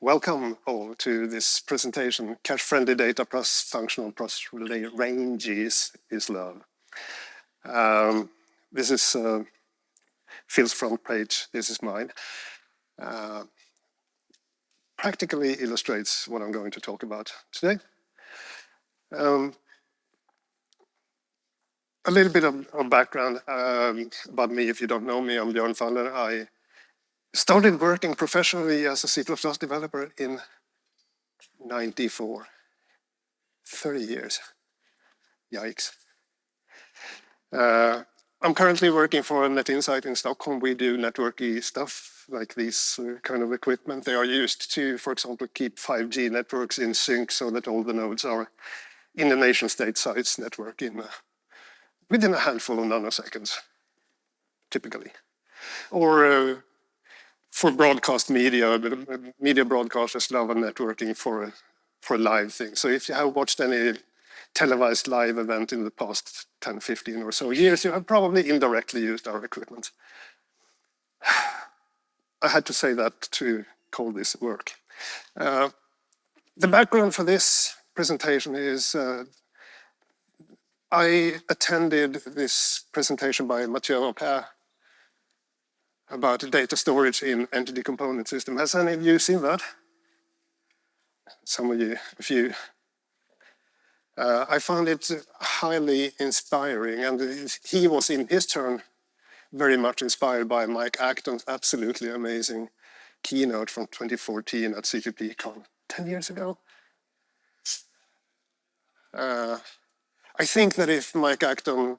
Welcome all to this presentation, Cache-Friendly Data plus Functional Process Relay Ranges is Love. This is Phil's front page, this is mine. Practically illustrates what I'm going to talk about today. A little bit of background about me, if you don't know me, I'm Björn Fahller. I started working professionally as a C++ developer in '94. 30 years. Yikes. I'm currently working for NetInsight in Stockholm. We do networky stuff like this kind of equipment. They are used to, for example, keep 5G networks in sync so that all the nodes are in the nation-state size network within a handful of nanoseconds, typically. Or for broadcast media, media broadcasters love a networking for live things. So if you have watched any televised live event in the past 10, 15 or so years, you have probably indirectly used our equipment. I had to say that to call this work. The background for this presentation is I attended this presentation by Mathieu about data storage in entity component system. Has any of you seen that? Some of you, a few. I found it highly inspiring, and he was in his turn very much inspired by Mike Acton's absolutely amazing keynote from 2014 at CPP-Con, 10 years ago. I think that if Mike Acton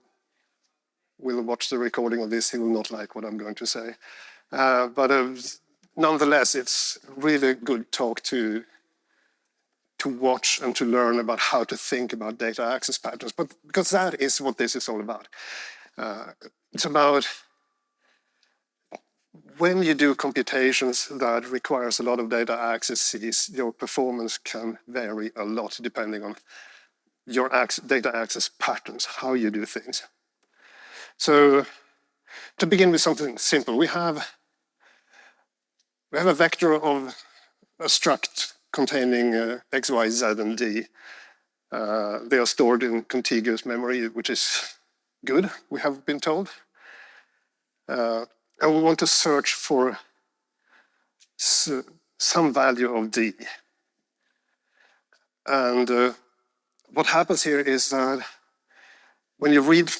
will watch the recording of this, he will not like what I'm going to say. But nonetheless, it's really good talk to watch and to learn about how to think about data access patterns, but because that is what this is all about. It's about when you do computations that requires a lot of data accesses, your performance can vary a lot depending on your data access patterns, how you do things. So to begin with something simple, we have a vector of a struct containing X, Y, Z, and D. They are stored in contiguous memory, which is good, we have been told. And we want to search for some value of D. And what happens here is that when you read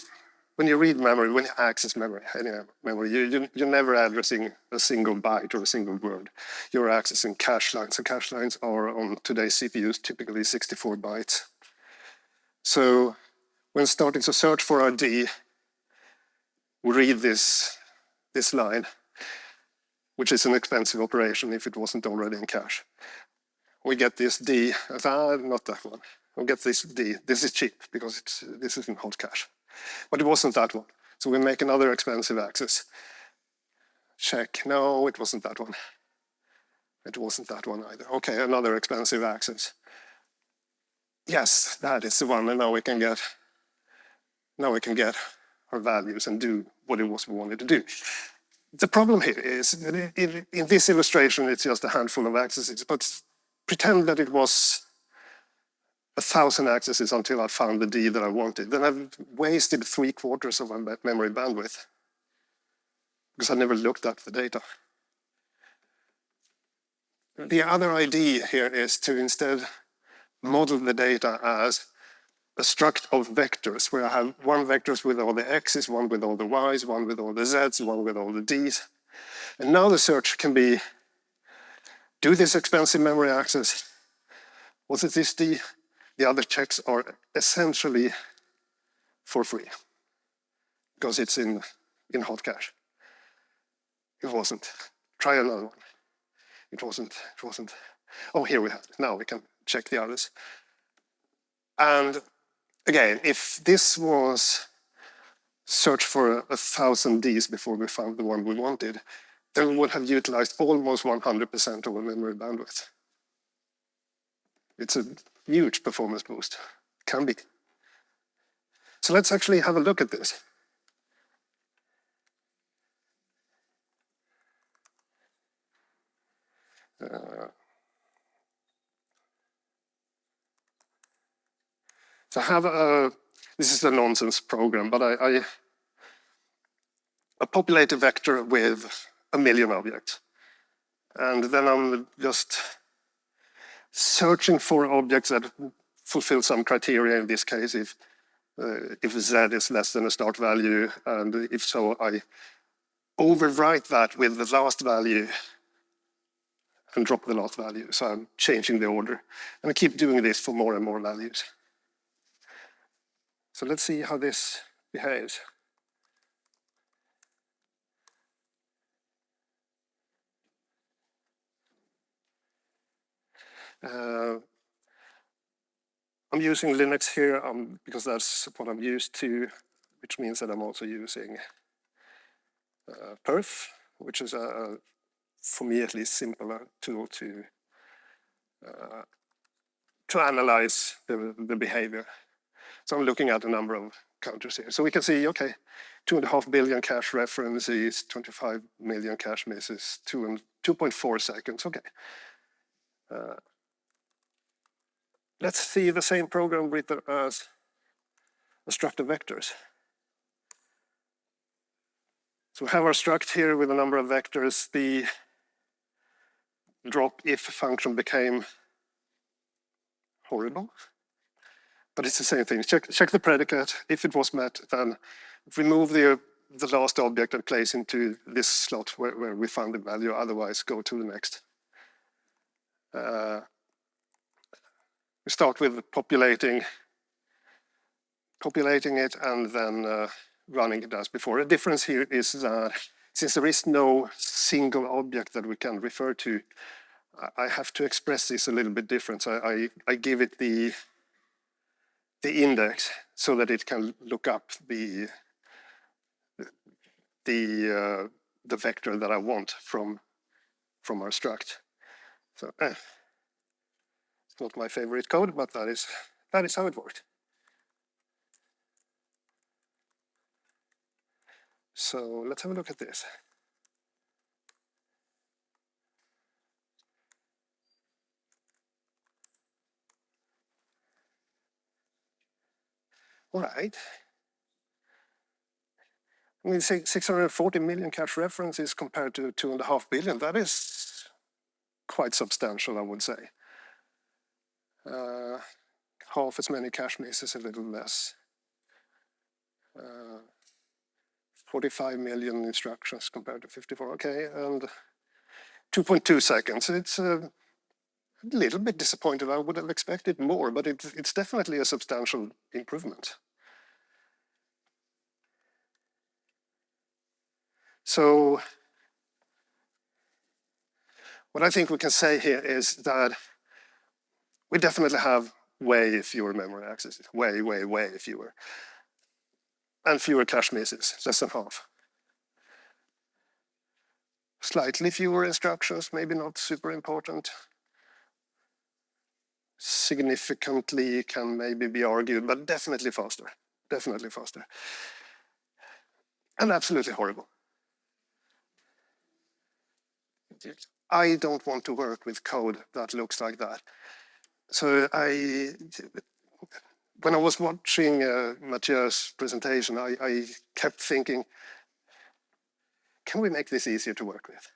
memory, when you access memory, any memory, you're never addressing a single byte or a single word. You're accessing cache lines. So cache lines are on today's CPUs typically 64 bytes. So when starting to search for our D, we read this line, which is an expensive operation if it wasn't already in cache. We get this D, not that one. We get this D. This is cheap because this is in hot cache. But it wasn't that one. So we make another expensive access. Check. No, it wasn't that one. It wasn't that one either. Okay, another expensive access. Yes, that is the one. And now we can get our values and do what it was we wanted to do. The problem here is that in this illustration, it's just a handful of accesses. But pretend that it was 1,000 accesses until I found the D that I wanted. Then I've wasted 3/4 of my memory bandwidth because I never looked at the data. The other idea here is to instead model the data as a struct of vectors, where I have one vector with all the x's, one with all the y's, one with all the z's, one with all the d's. And now the search can be, do this expensive memory access. Was it this D? The other checks are essentially for free because it's in hot cache. It wasn't. Try another one. It wasn't. Oh, here we have it. Now we can check the others. And again, if this was search for 1,000 Ds before we found the one we wanted, then we would have utilized almost 100% of our memory bandwidth. It's a huge performance boost. Can be. So let's actually have a look at this. So I have this is a nonsense program, but I populate a vector with 1 million objects. And then I'm just searching for objects that fulfill some criteria. In this case, if z is less than a start value, and if so, I overwrite that with the last value and drop the last value. So I'm changing the order. And I keep doing this for more and more values. So let's see how this behaves. I'm using Linux here because that's what I'm used to, which means that I'm also using perf, which is for me at least, simpler tool to analyze the behavior. So I'm looking at a number of counters here. So we can see, okay, 2.5 billion cache references, 25 million cache misses, 2.4 seconds, okay. Let's see the same program written as structure vectors. So we have our struct here with a number of vectors. The drop if function became horrible, but it's the same thing. Check the predicate. If it was met, then remove the last object and place into this slot where we found the value. Otherwise, go to the next. We start with populating it and then running it as before. The difference here is that since there is no single object that we can refer to, I have to express this a little bit different. So I give it the index so that it can look up the vector that I want from our struct. So it's not my favorite code, but that is how it worked. So let's have a look at this. All right. I mean, 640 million cache references compared to 2.5 billion. That is quite substantial, I would say. Half as many cache misses, a little less. 45 million instructions compared to 54. Okay, and 2.2 seconds. It's a little bit disappointed. I would have expected more, but it's definitely a substantial improvement. So what I think we can say here is that we definitely have way fewer memory accesses, way fewer. And fewer cache misses, less than half. Slightly fewer instructions, maybe not super important. Significantly can maybe be argued, but definitely faster, definitely faster. And absolutely horrible. I don't want to work with code that looks like that. So when I was watching Mathieu's presentation, I kept thinking, can we make this easier to work with?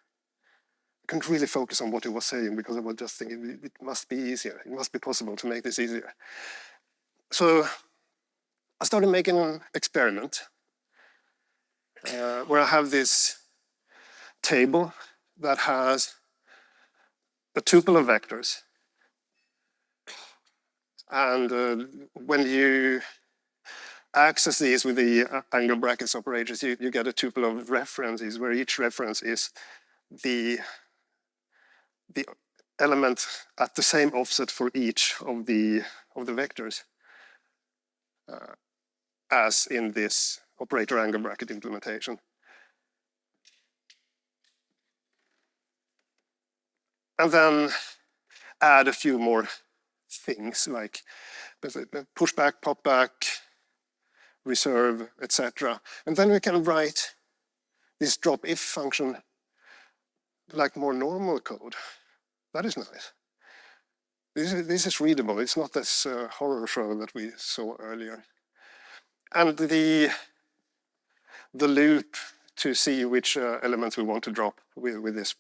I couldn't really focus on what he was saying because I was just thinking it must be easier. It must be possible to make this easier. So I started making an experiment where I have this table that has a tuple of vectors. And when you access these with the angle brackets operators, you get a tuple of references where each reference is the element at the same offset for each of the vectors as in this operator angle bracket implementation. And then add a few more things like pushback, popback, reserve, etc. And then we can write this drop if function like more normal code. That is nice. This is readable. It's not this horror show that we saw earlier. And the loop to see which elements we want to drop with this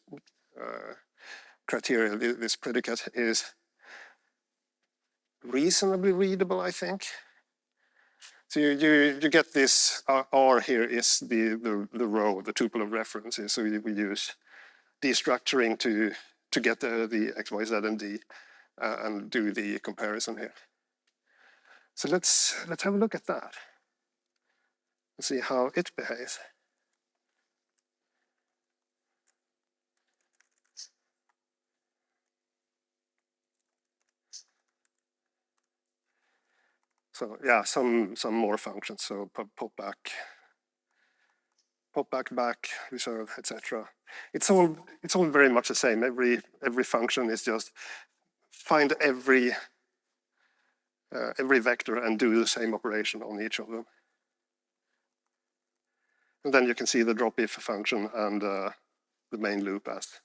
criteria, this predicate, is reasonably readable, I think. So you get this R here is the row, the tuple of references. So we use destructuring to get the X, Y, Z, and D and do the comparison here. So let's have a look at that and see how it behaves. So yeah, some more functions. So pop back, reserve, etc. It's all very much the same. Every function is just find every vector and do the same operation on each of them. And then you can see the drop if function and the main loop as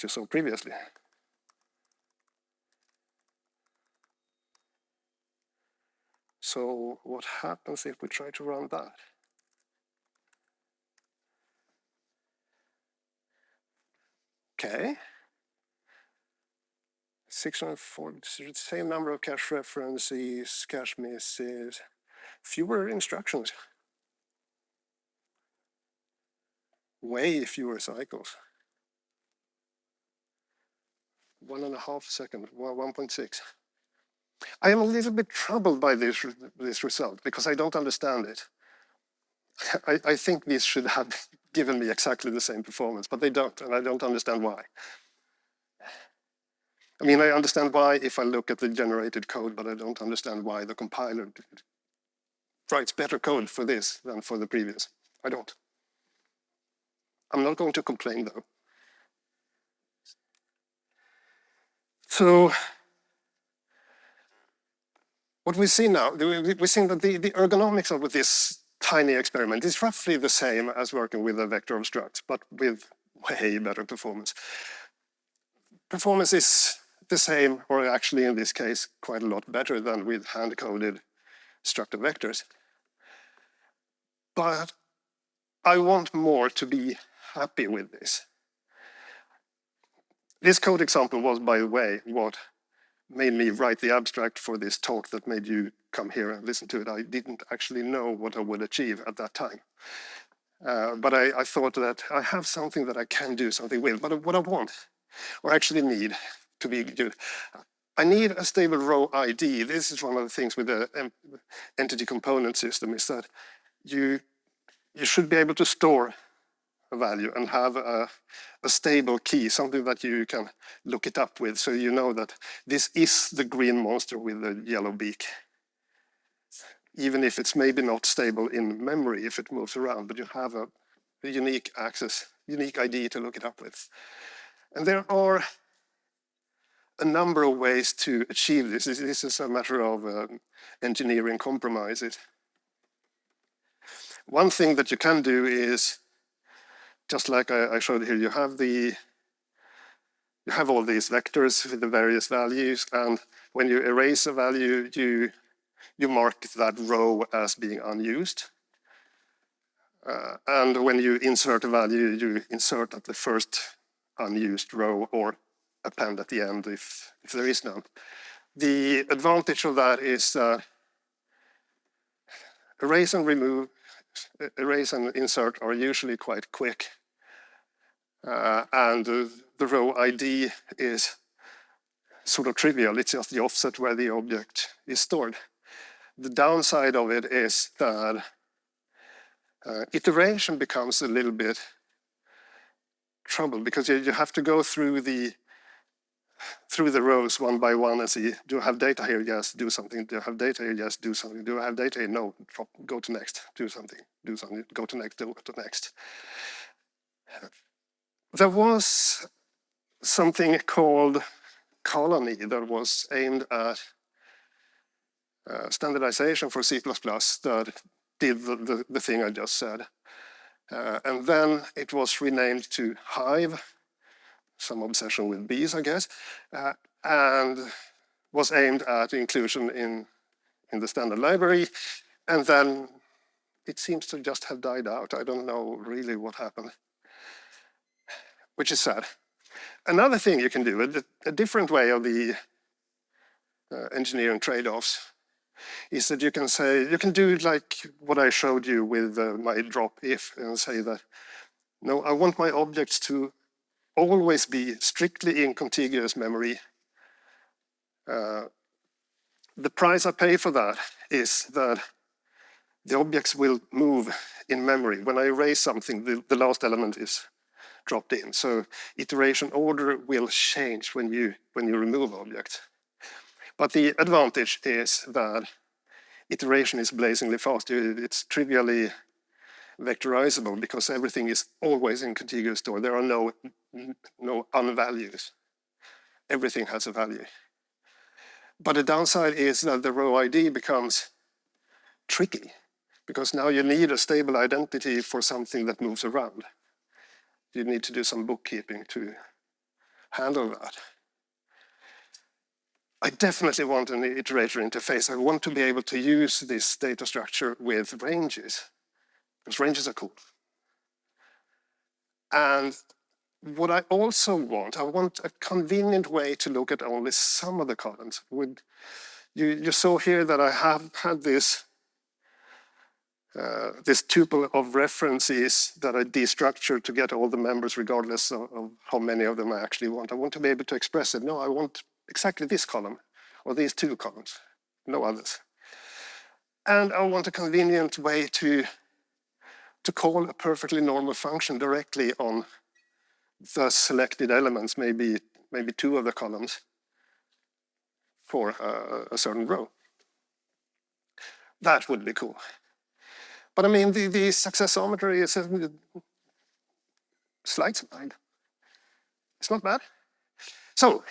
you saw previously. So what happens if we try to run that? Okay. 640, same number of cache references, cache misses, fewer instructions. Way fewer cycles. 1.5 seconds, 1.6. I am a little bit troubled by this result because I don't understand it. I think these should have given me exactly the same performance, but they don't, and I don't understand why. I mean, I understand why if I look at the generated code, but I don't understand why the compiler writes better code for this than for the previous. I don't. I'm not going to complain, though. So what we see now, we see that the ergonomics of this tiny experiment is roughly the same as working with a vector of structs, but with way better performance. Performance is the same, or actually in this case, quite a lot better than with hand-coded structure vectors. But I want more to be happy with this. This code example was, by the way, what made me write the abstract for this talk that made you come here and listen to it. I didn't actually know what I would achieve at that time. But I thought that I have something that I can do something with. But what I want, or actually need to be good, I need a stable row ID. This is one of the things with the entity component system, is that you should be able to store a value and have a stable key, something that you can look it up with, so you know that this is the green monster with the yellow beak. Even if it's maybe not stable in memory if it moves around, but you have a unique access, unique ID to look it up with. And there are a number of ways to achieve this. This is a matter of engineering compromises. One thing that you can do is, just like I showed here, you have all these vectors with the various values, and when you erase a value, you mark that row as being unused. And when you insert a value, you insert at the first unused row or append at the end if there is none. The advantage of that is erase and insert are usually quite quick. And the row ID is sort of trivial. It's just the offset where the object is stored. The downside of it is that iteration becomes a little bit trouble, because you have to go through the rows one by one and see, do I have data here? Yes, do something. Do I have data here? Yes, do something. Do I have data here? No, go to next, do something, go to next, go to next. There was something called Colony that was aimed at standardization for C++ that did the thing I just said. And then it was renamed to Hive some obsession with bees, I guess, and was aimed at inclusion in the standard library. And then it seems to just have died out. I don't know really what happened, which is sad. Another thing you can do, a different way of the engineering trade-offs, is that you can say, you can do like what I showed you with my drop if, and say that, no, I want my objects to always be strictly in contiguous memory. The price I pay for that is that the objects will move in memory. When I erase something, the last element is dropped in. So iteration order will change when you remove objects. But the advantage is that iteration is blazingly fast. It's trivially vectorizable because everything is always in contiguous store. There are no unvalues. Everything has a value. But the downside is that the row ID becomes tricky because now you need a stable identity for something that moves around. You need to do some bookkeeping to handle that. I definitely want an iterator interface. I want to be able to use this data structure with ranges, because ranges are cool. And what I also want, I want a convenient way to look at only some of the columns. You saw here that I have had this tuple of references that I destructured to get all the members regardless of how many of them I actually want. I want to be able to express it. No, I want exactly this column or these two columns, no others. And I want a convenient way to call a perfectly normal function directly on the selected elements, maybe two of the columns for a certain row. That would be cool. But I mean, the successometer is a slight slide. It's not bad. So,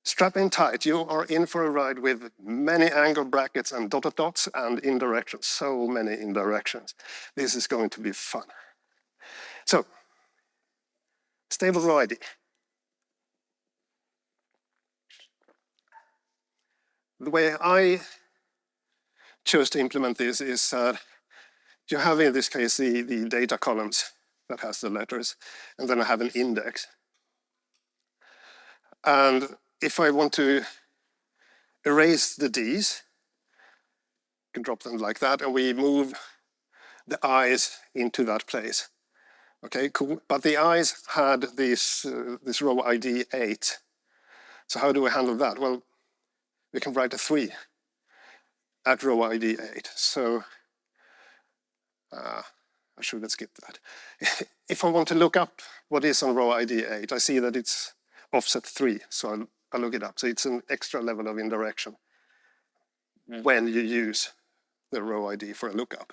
strap in tight. You are in for a ride with many angle brackets and dot dot dots and indirections. So many indirections. This is going to be fun. So, stable row ID. The way I chose to implement this is you have in this case the data columns that has the letters, and then I have an index. And if I want to erase the D's, you can drop them like that, and we move the I's into that place. Okay, cool. But the I's had this row ID 8. So how do we handle that? Well, we can write a 3 at row ID 8. So I should have skipped that. If I want to look up what is on row ID 8, I see that it's offset 3, so I'll look it up. So it's an extra level of indirection when you use the row ID for a lookup,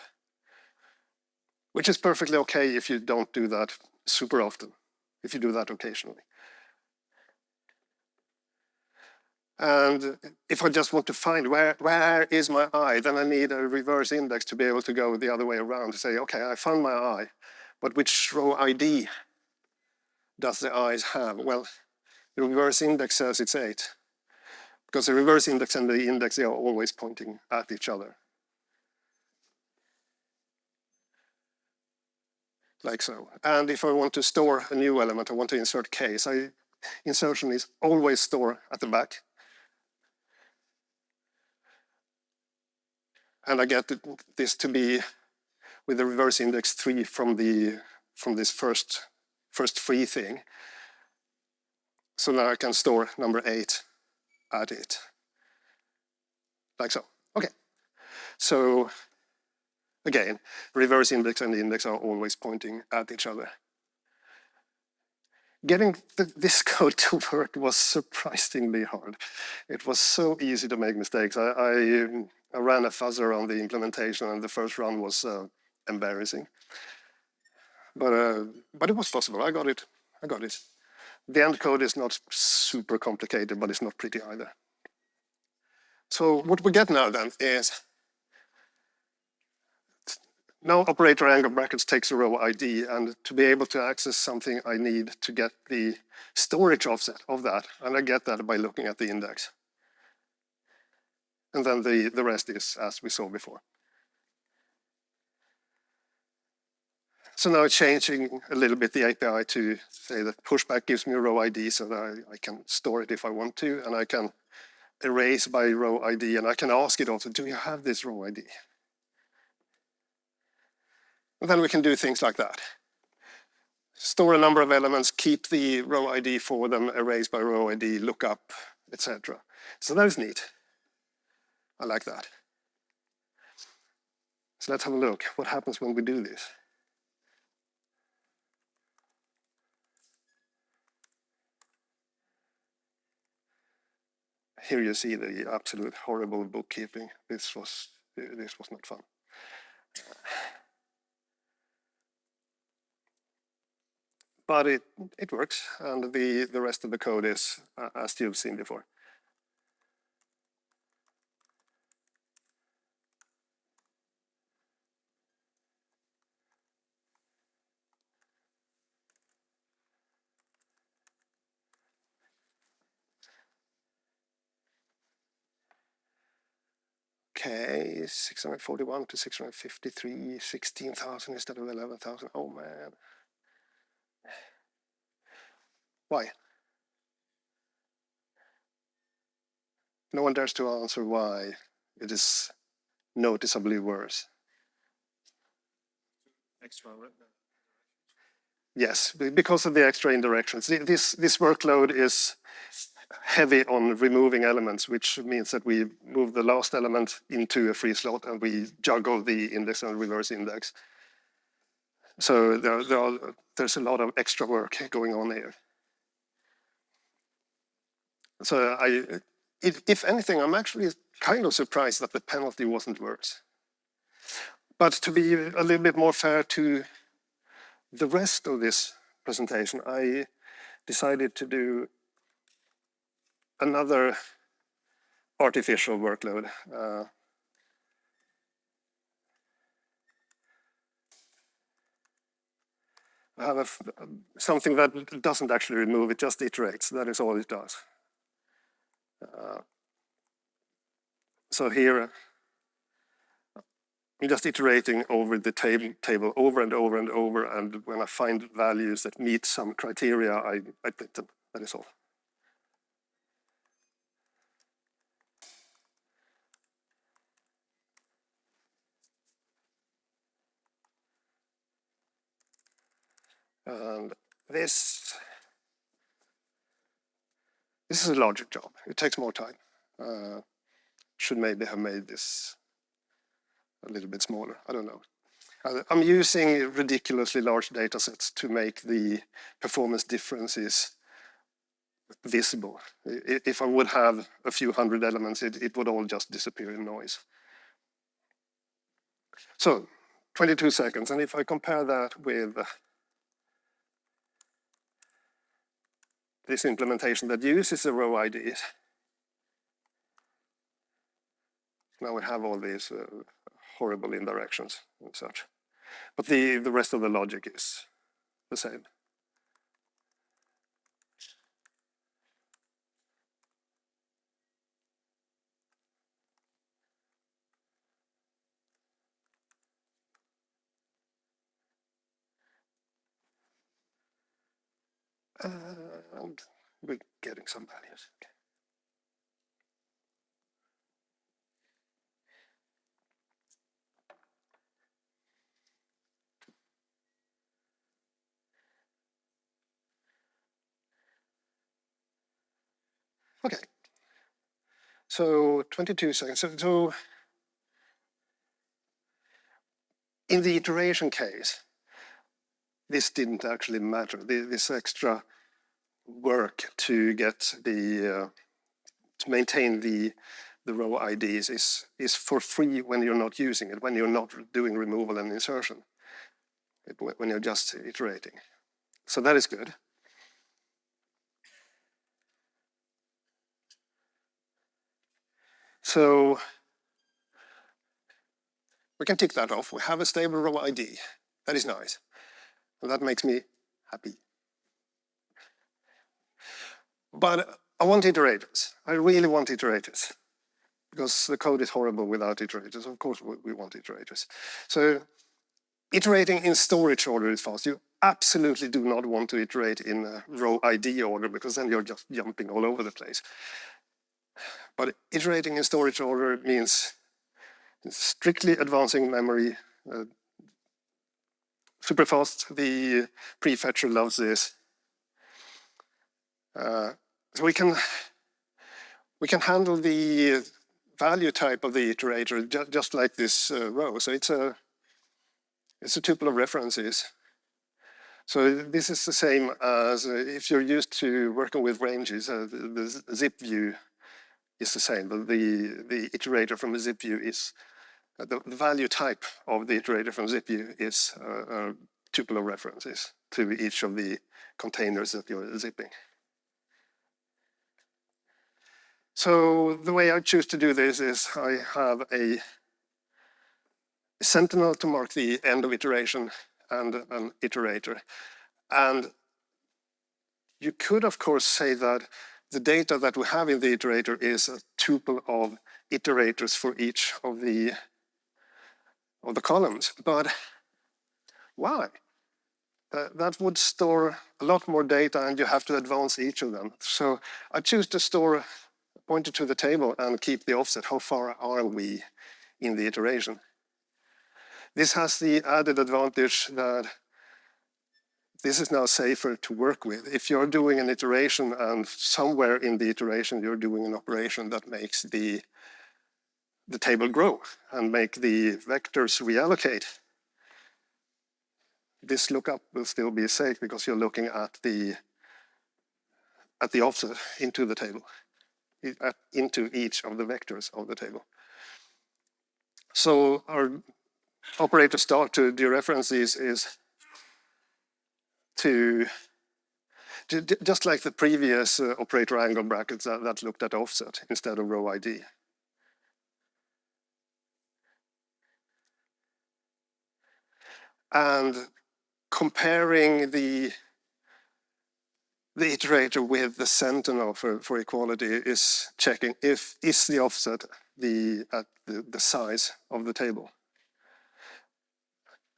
which is perfectly okay if you don't do that super often, if you do that occasionally. And if I just want to find where is my I, then I need a reverse index to be able to go the other way around to say, okay, I found my I, but which row ID does the I's have? Well, the reverse index says it's 8, because the reverse index and the index, they are always pointing at each other. Like so. And if I want to store a new element, I want to insert case, insertion is always store at the back. And I get this to be with the reverse index 3 from this first free thing. So now I can store number 8 at it. Like so. Okay. So again, reverse index and the index are always pointing at each other. Getting this code to work was surprisingly hard. It was so easy to make mistakes. I ran a fuzzer on the implementation, and the first run was embarrassing. But it was possible. I got it. The end code is not super complicated, but it's not pretty either. So what we get now then is Now operator angle brackets takes a row ID, and to be able to access something, I need to get the storage offset of that, and I get that by looking at the index. And then the rest is as we saw before. So now it's changing a little bit the API to say that pushback gives me a row ID so that I can store it if I want to, and I can erase by row ID, and I can ask it also, do you have this row ID? And then we can do things like that. Store a number of elements, keep the row ID for them, erase by row ID, look up, etc. So that is neat. I like that. So let's have a look. What happens when we do this? Here you see the absolute horrible bookkeeping. This was not fun. But it works, and the rest of the code is as you've seen before. Okay, 641 to 653, 16,000 instead of 11,000. Oh man. Why? No one dares to answer why it is noticeably worse. Extra, right? Yes, because of the extra indirections. This workload is heavy on removing elements, which means that we move the last element into a free slot and we juggle the index and reverse index. So there's a lot of extra work going on here. So if anything, I'm actually kind of surprised that the penalty wasn't worse. But to be a little bit more fair to the rest of this presentation, I decided to do another artificial workload. I have something that doesn't actually remove, it just iterates. That is all it does. So here, I'm just iterating over the table over and over and over, and when I find values that meet some criteria, I print them. That is all. And this is a larger job. It takes more time. Should maybe have made this a little bit smaller. I don't know. I'm using ridiculously large data sets to make the performance differences visible. If I would have a few hundred elements, it would all just disappear in noise. So 22 seconds, and if I compare that with this implementation that uses the row IDs, now we have all these horrible indirections and such. But the rest of the logic is the same. And we're getting some values. Okay. So 22 seconds. So in the iteration case, this didn't actually matter. This extra work to get the to maintain the row IDs is for free when you're not using it, when you're not doing removal and insertion, when you're just iterating. So that is good. So We can tick that off. We have a stable row ID. That is nice. And that makes me happy. But I want iterators. I really want iterators. Because the code is horrible without iterators. Of course, we want iterators. So iterating in storage order is fast. You absolutely do not want to iterate in a row ID order, because then you're just jumping all over the place. But iterating in storage order means strictly advancing memory, super fast. The prefetcher loves this. So we can handle the value type of the iterator just like this row. So it's a tuple of references. So this is the same as if you're used to working with ranges, the zip view is the same, but the iterator from a zip view is, the value type of the iterator from zip view is a tuple of references to each of the containers that you're zipping. So the way I choose to do this is I have a sentinel to mark the end of iteration and an iterator. And you could, of course, say that the data that we have in the iterator is a tuple of iterators for each of the columns. But why? That would store a lot more data, and you have to advance each of them. So I choose to store a pointer to the table and keep the offset. How far are we in the iteration? This has the added advantage that this is now safer to work with. If you're doing an iteration and somewhere in the iteration you're doing an operation that makes the table grow and make the vectors reallocate, this lookup will still be safe because you're looking at the offset into the table, into each of the vectors of the table. So our operator start to dereference these is to just like the previous operator angle brackets that looked at offset instead of row ID. And comparing the iterator with the sentinel for equality is checking is the offset at the size of the table.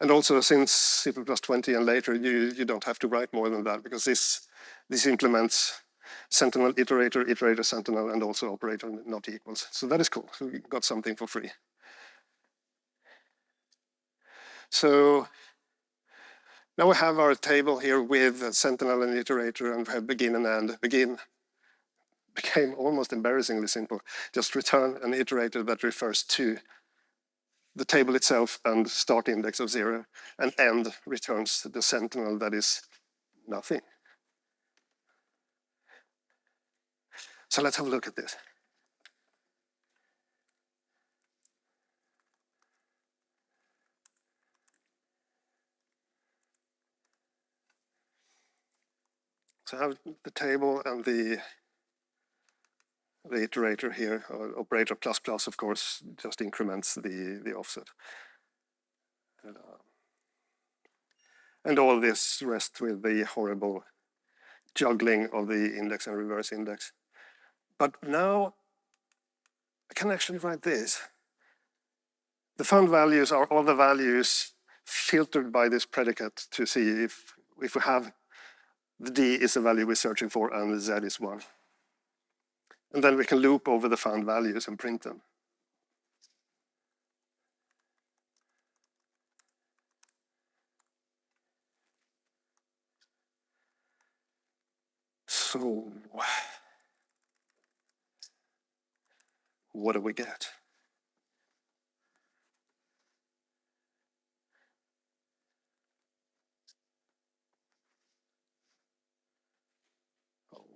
And also, since cplusplus and later, you don't have to write more than that, because this implements sentinel iterator, iterator sentinel, and also operator not equals. So that is cool. So we got something for free. So now we have our table here with sentinel and iterator, and we have begin and end. Begin became almost embarrassingly simple. Just return an iterator that refers to the table itself and start index of 0, and end returns the sentinel that is nothing. So let's have a look at this. So I have the table and the iterator here. Operator plus plus, of course, just increments the offset. And all this rests with the horrible juggling of the index and reverse index. But now I can actually write this. The found values are all the values filtered by this predicate to see if we have the D is the value we're searching for and the Z is 1. And then we can loop over the found values and print them. So what do we get?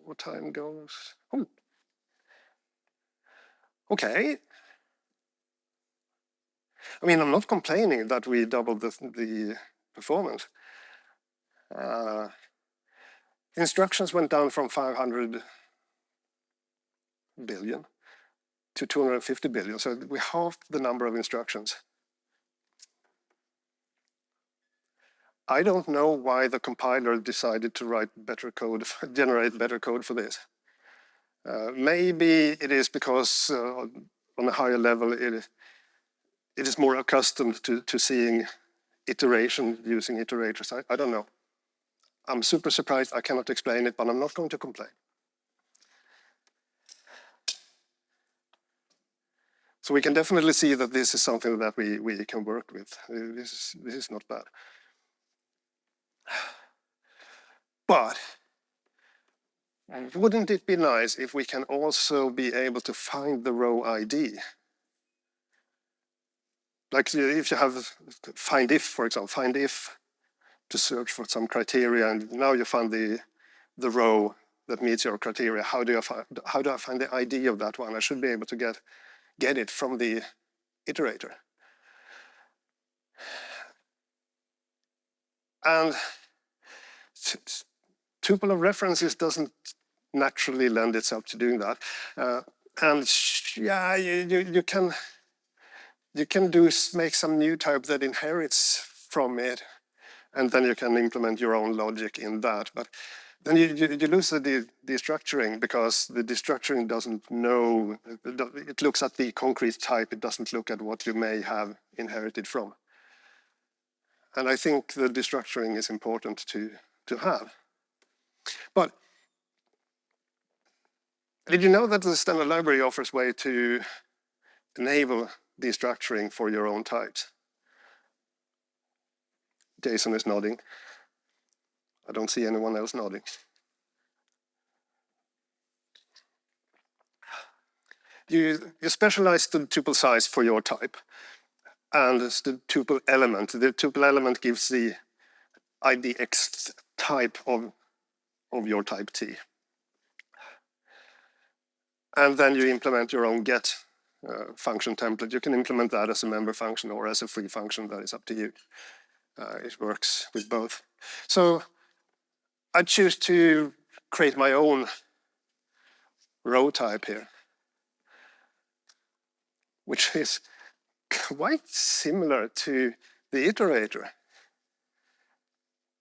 What time goes? Oh. Okay. I mean, I'm not complaining that we doubled the performance. Instructions went down from 500 billion to 250 billion. So we halved the number of instructions. I don't know why the compiler decided to write better code, generate better code for this. Maybe it is because on a higher level it is more accustomed to seeing iteration using iterators. I don't know. I'm super surprised. I cannot explain it, but I'm not going to complain. So we can definitely see that this is something that we can work with. This is not bad. But wouldn't it be nice if we can also be able to find the row ID? Like if you have find if, for example, find if to search for some criteria, and now you find the row that meets your criteria. How do I find the ID of that one? I should be able to get it from the iterator. And tuple of references doesn't naturally lend itself to doing that. And yeah, you can make some new type that inherits from it, and then you can implement your own logic in that. But then you lose the destructuring, because the destructuring doesn't know, it looks at the concrete type, it doesn't look at what you may have inherited from. And I think the destructuring is important to have. But did you know that the standard library offers way to enable destructuring for your own types? Jason is nodding. I don't see anyone else nodding. You specialize the tuple size for your type, and it's the tuple element. The tuple element gives the IDX type of your type T. And then you implement your own get function template. You can implement that as a member function or as a free function. That is up to you. It works with both. So I choose to create my own row type here, which is quite similar to the iterator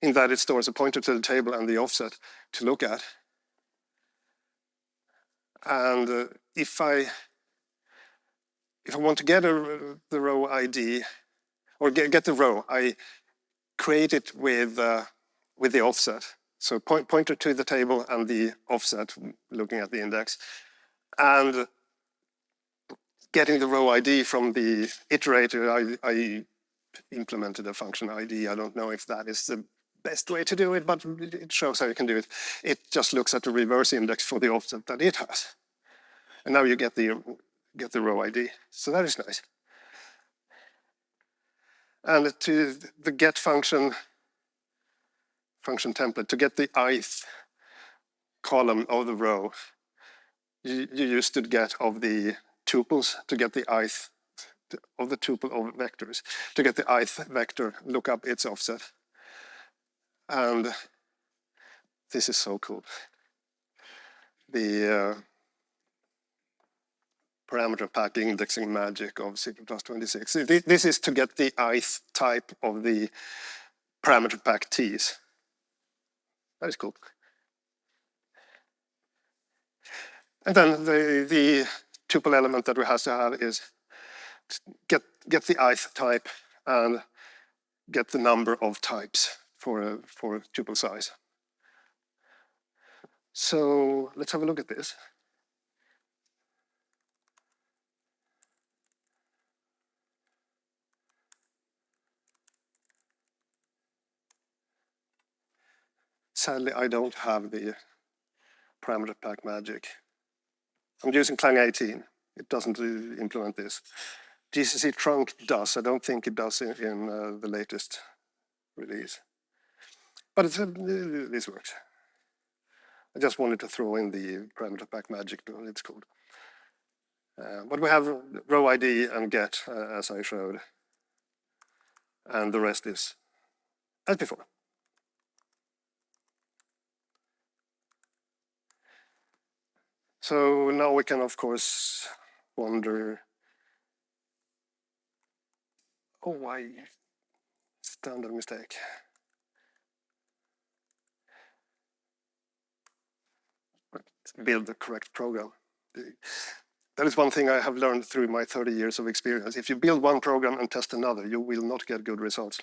in that it stores a pointer to the table and the offset to look at. And if I want to get the row ID, or get the row, I create it with the offset. So pointer to the table and the offset, looking at the index. And getting the row ID from the iterator, I implemented a function ID. I don't know if that is the best way to do it, but it shows how you can do it. It just looks at the reverse index for the offset that it has. And now you get the row ID. So that is nice. And to the get function template, to get the ith column of the row, you use the get of the tuples to get the ith of the tuple of vectors. To get the ith vector, look up its offset. And this is so cool. The parameter pack indexing magic of cplusplus. This is to get the ith type of the parameter pack T's. That is cool. And then the tuple element that we have to have is get the ith type and get the number of types for tuple size. So let's have a look at this. Sadly, I don't have the parameter pack magic. I'm using Clang 18. It doesn't implement this. GCC trunk does. I don't think it does in the latest release. But this works. I just wanted to throw in the parameter pack magic, it's called. But we have row ID and get, as I showed. And the rest is as before. So now we can, of course, wonder, oh, why standard mistake. build the correct program. That is one thing I have learned through my 30 years of experience. If you build one program and test another, you will not get good results.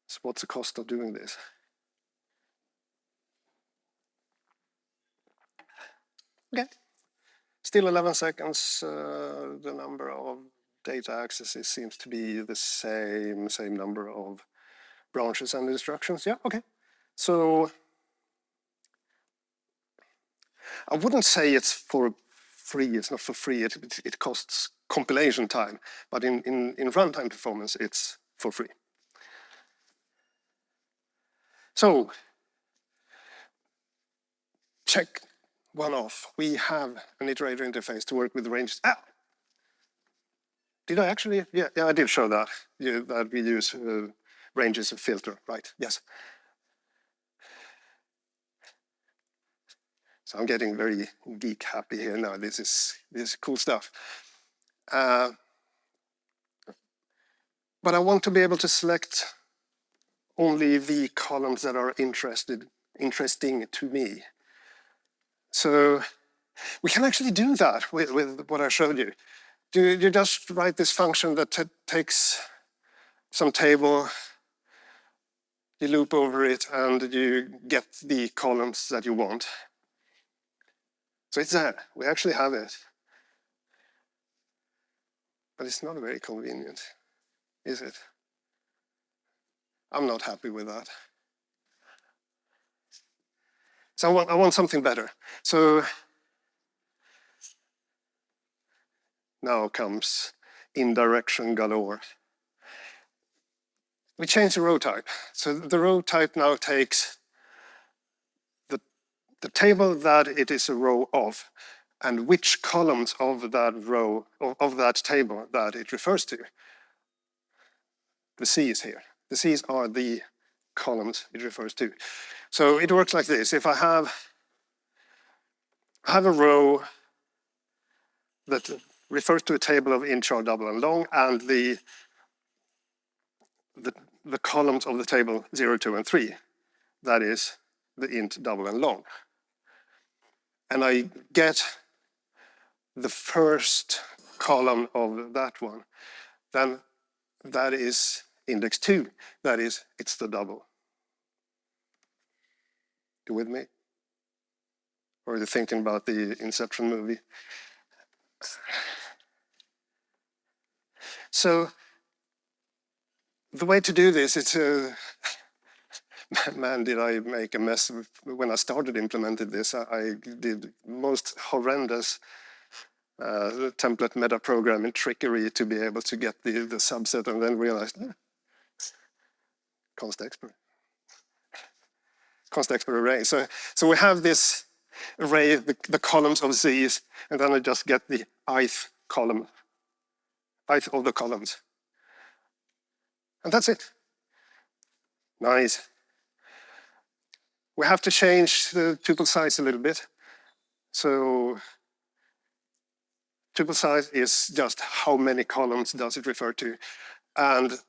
So what's the cost of doing this? Okay. Still 11 seconds. The number of data accesses seems to be the same number of branches and instructions. Yeah, okay. So I wouldn't say it's for free. It's not for free. It costs compilation time. But in runtime performance, it's for free. So check one off. We have an iterator interface to work with ranges. Did I actually? Yeah, I did show that. That we use ranges of filter, right? Yes. So I'm getting very geek happy here now. This is cool stuff. But I want to be able to select only the columns that are interesting to me. So we can actually do that with what I showed you. You just write this function that takes some table, you loop over it, and you get the columns that you want. So it's there. We actually have it. But it's not very convenient, is it? I'm not happy with that. So I want something better. So now comes indirection galore. We change the row type. So the row type now takes the table that it is a row of, and which columns of that row, of that table that it refers to. The C's here. The C's are the columns it refers to. So it works like this. If I have a row that refers to a table of int, char, double, and long, and the columns of the table 0, 2, and 3, that is the int, double, and long. And I get the first column of that one, then that is index 2. That is, it's the double. You with me? Or are you thinking about the Inception movie? So the way to do this is man, did I make a mess when I started implementing this. I did most horrendous template meta programming trickery to be able to get the subset, and then realized, const expert array. So we have this array, the columns of Z's, and then I just get the ith column, ith of the columns. And that's it. Nice. We have to change the tuple size a little bit. So tuple size is just how many columns does it refer to. And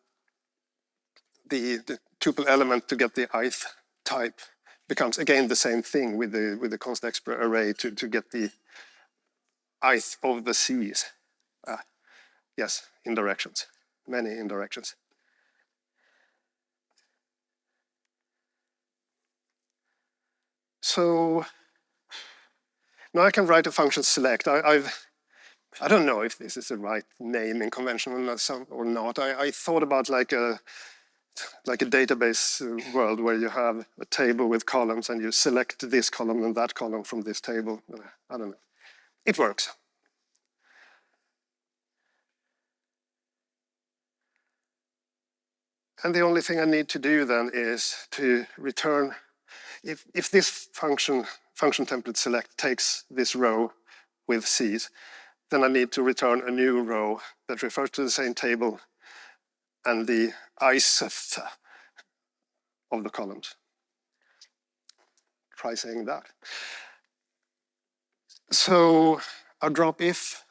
the tuple element to get the ith type becomes again the same thing with the const expert array to get the ith of the C's. Yes, indirections, many indirections. So now I can write a function select. I don't know if this is the right naming convention or not. I thought about like a database world where you have a table with columns and you select this column and that column from this table. I don't know. It works. And the only thing I need to do then is to return, if this function template select takes this row with C's, then I need to return a new row that refers to the same table and the ith of the columns. Try saying that. So our drop if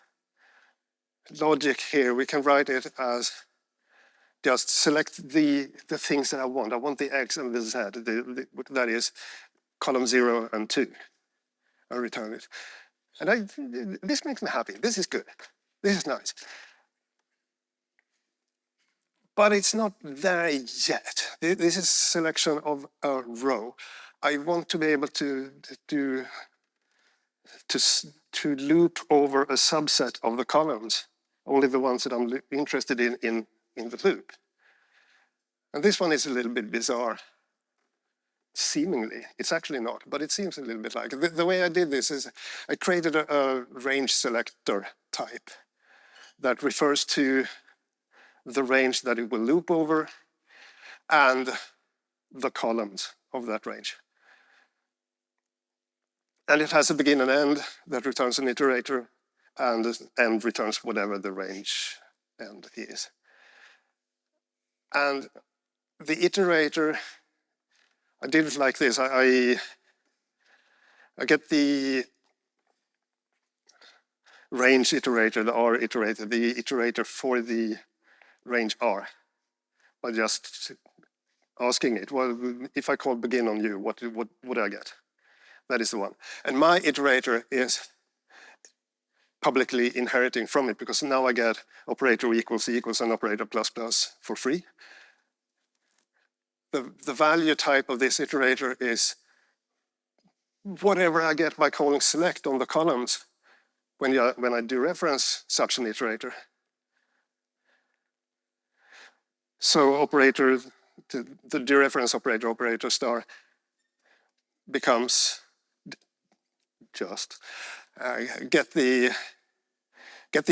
logic here, we can write it as just select the things that I want. I want the X and the Z, that is column 0 and 2. I return it. And this makes me happy. This is good. This is nice. But it's not there yet. This is selection of a row. I want to be able to loop over a subset of the columns, only the ones that I'm interested in the loop. And this one is a little bit bizarre, seemingly. It's actually not, but it seems a little bit like it. The way I did this is I created a range selector type that refers to the range that it will loop over and the columns of that range. And it has a begin and end that returns an iterator, and end returns whatever the range end is. And the iterator, I did it like this. I get the range iterator, the R iterator, the iterator for the range R, by just asking it, well, if I call begin on you, what would I get? That is the one. And my iterator is publicly inheriting from it, because now I get operator equals and operator plus plus for free. The value type of this iterator is whatever I get by calling select on the columns when I dereference such an iterator. So operator, the dereference operator, operator star, becomes just get the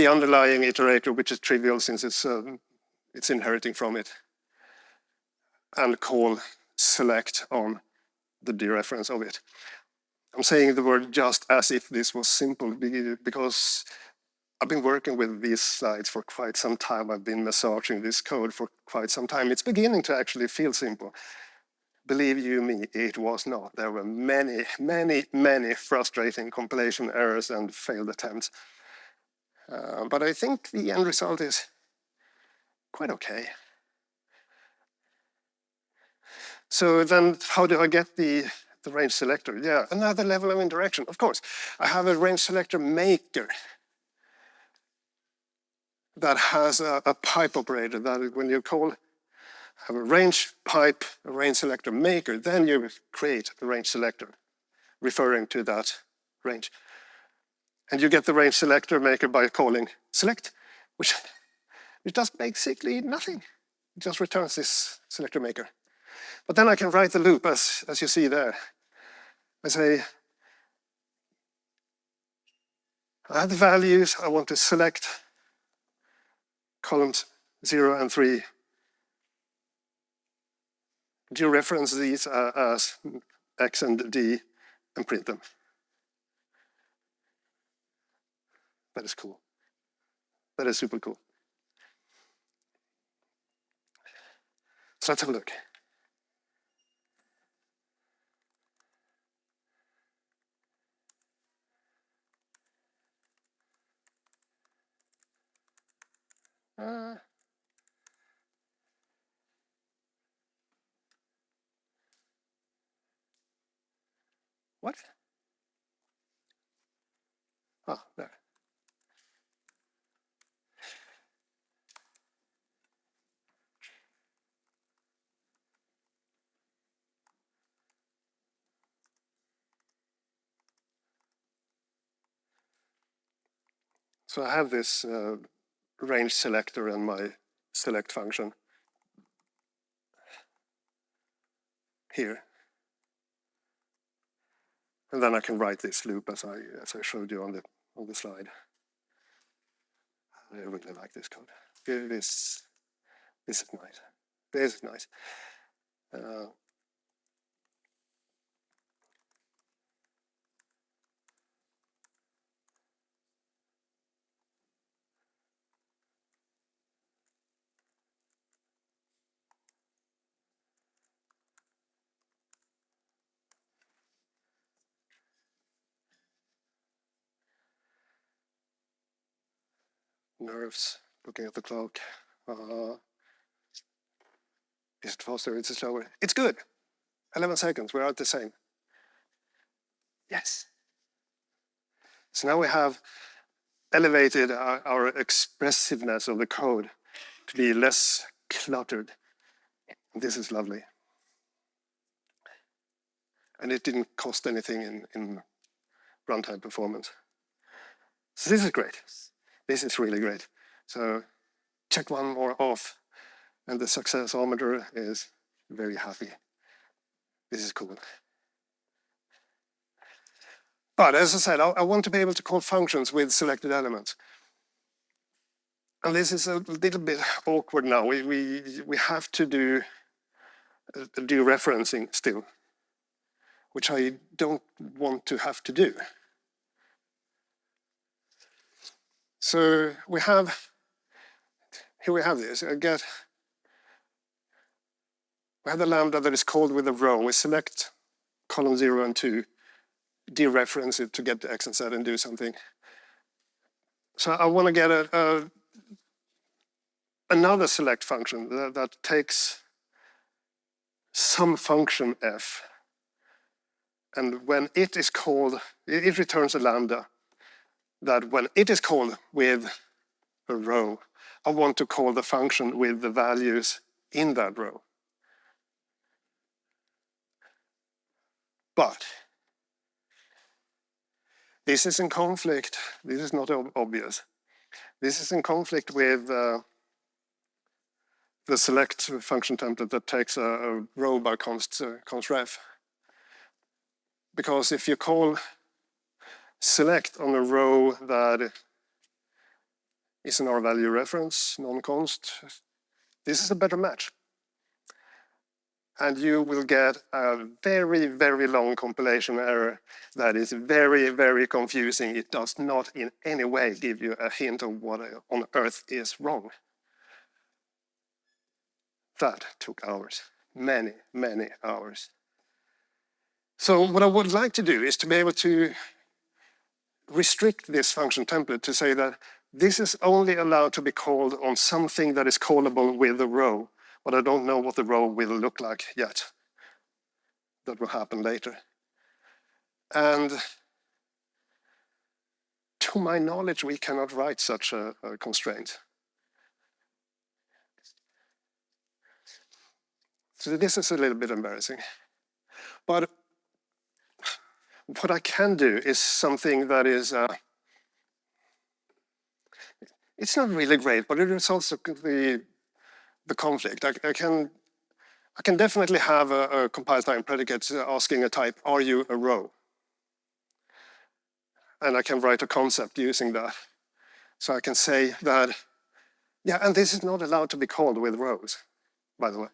underlying iterator, which is trivial since it's inheriting from it, and call select on the dereference of it. I'm saying the word just as if this was simple, because I've been working with these slides for quite some time. I've been massaging this code for quite some time. It's beginning to actually feel simple. Believe you me, it was not. There were many, many, many frustrating compilation errors and failed attempts. But I think the end result is quite okay. So then how do I get the range selector? Yeah, another level of interaction. Of course, I have a range selector maker that has a pipe operator that when you have a range pipe, a range selector maker, then you create a range selector referring to that range. And you get the range selector maker by calling select, which does basically nothing. It just returns this selector maker. But then I can write the loop as you see there. I say, I have the values, I want to select columns 0 and 3. Dereference these as X and D and print them. That is cool. That is super cool. So let's have a look. What? Oh, there. So I have this range selector and my select function here. And then I can write this loop as I showed you on the slide. I really like this code. This is nice. This is nice. Nerves, looking at the clock. Is it faster? Is it slower? It's good. 11 seconds, we're at the same. Yes. So now we have elevated our expressiveness of the code to be less cluttered. This is lovely. And it didn't cost anything in runtime performance. So this is great. This is really great. So check one more off, and the successometer is very happy. This is cool. But as I said, I want to be able to call functions with selected elements. And this is a little bit awkward now. We have to do referencing still, which I don't want to have to do. So we have this. We have the lambda that is called with a row. We select column 0 and 2, dereference it to get the x and z and do something. So I want to get another select function that takes some function f. And when it is called, it returns a lambda that when it is called with a row, I want to call the function with the values in that row. But this is in conflict. This is not obvious. This is in conflict with the select function template that takes a row by const ref. Because if you call select on a row that is an R-value reference, non-const, this is a better match. And you will get a very, very long compilation error that is very, very confusing. It does not in any way give you a hint of what on earth is wrong. That took hours, many, many hours. So what I would like to do is to be able to restrict this function template to say that this is only allowed to be called on something that is callable with a row, but I don't know what the row will look like yet. That will happen later. And to my knowledge, we cannot write such a constraint. So this is a little bit embarrassing. But what I can do is something that is, it's not really great, but it resolves the conflict. I can definitely have a compile time predicate asking a type, are you a row? And I can write a concept using that. So I can say that, yeah, and this is not allowed to be called with rows, by the way.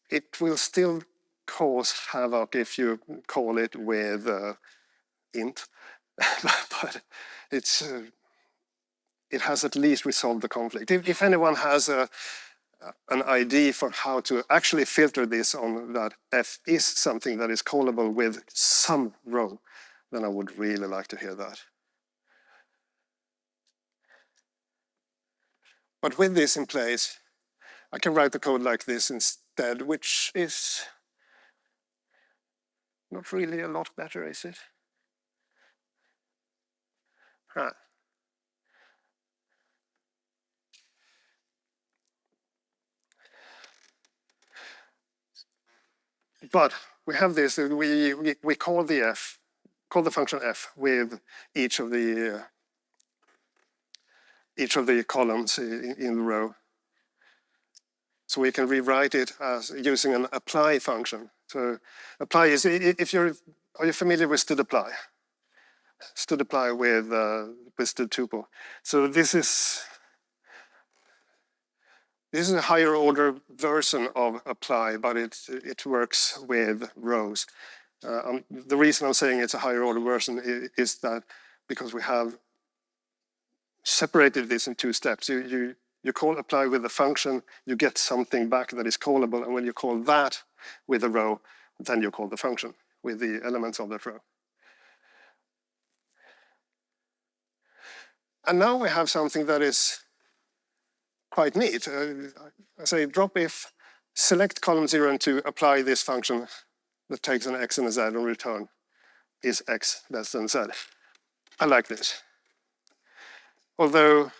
It will still cause havoc if you call it with int, but it has at least resolved the conflict. If anyone has an idea for how to actually filter this on that f is something that is callable with some row, then I would really like to hear that. But with this in place, I can write the code like this instead, which is not really a lot better, is it? Huh. But we have this, we call the function f with each of the columns in the row. So we can rewrite it as using an apply function. So apply is, are you familiar with std apply? Std apply with std tuple. So this is a higher order version of apply, but it works with rows. The reason I'm saying it's a higher order version is that because we have separated this in two steps. You call apply with a function, you get something back that is callable, and when you call that with a row, then you call the function with the elements of that row. And now we have something that is quite neat. I say drop if, select column 0 and 2, apply this function that takes an x and a z and return is x less than z. I like this. Although,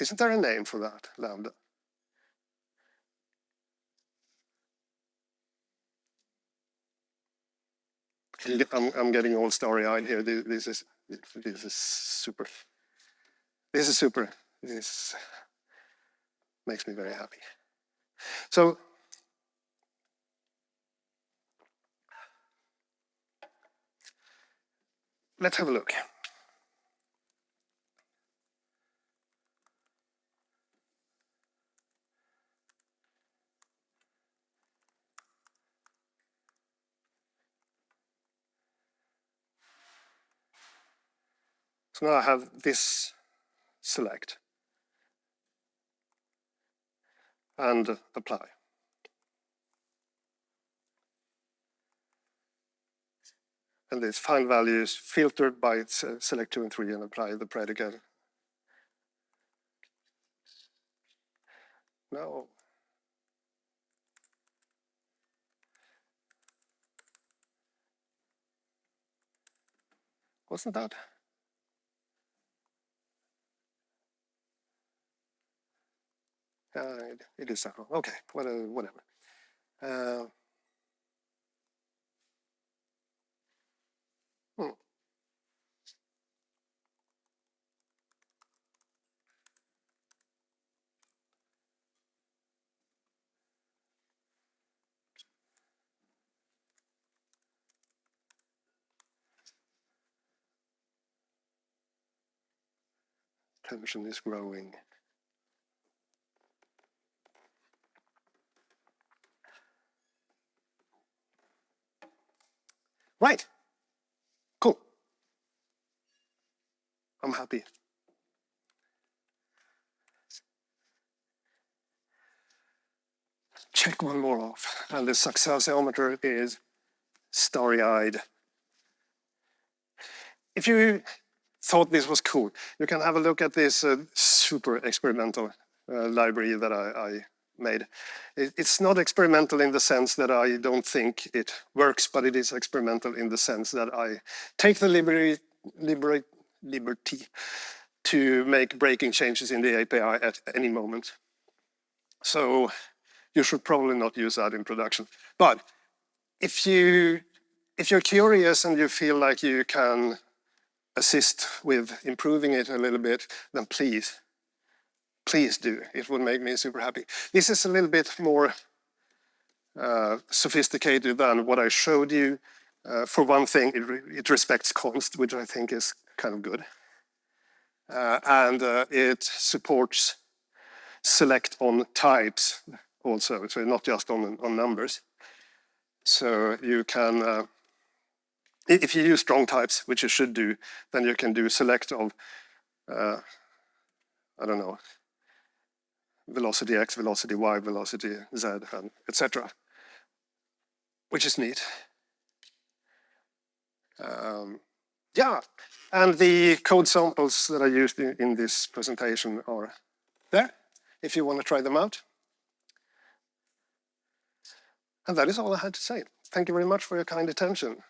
isn't there a name for that, lambda? I'm getting all starry-eyed here. This is super. This is super. This makes me very happy. So let's have a look. So now I have this select and apply. And this find values filtered by select 2 and 3 and apply the predicate. No. Wasn't that? It is that one. Okay, whatever. Tension is growing. Right. Cool. I'm happy. Check one more off. And the successometer is starry-eyed. If you thought this was cool, you can have a look at this super experimental library that I made. It's not experimental in the sense that I don't think it works, but it is experimental in the sense that I take the liberty to make breaking changes in the API at any moment. So you should probably not use that in production. But if you're curious and you feel like you can assist with improving it a little bit, then please do. It would make me super happy. This is a little bit more sophisticated than what I showed you. For one thing, it respects const, which I think is kind of good. And it supports select on types also, so not just on numbers. So you can, if you use strong types, which you should do, then you can do select of, I don't know, velocity x, velocity y, velocity z, and etc., which is neat. Yeah, and the code samples that I used in this presentation are there, if you want to try them out. And that is all I had to say. Thank you very much for your kind attention.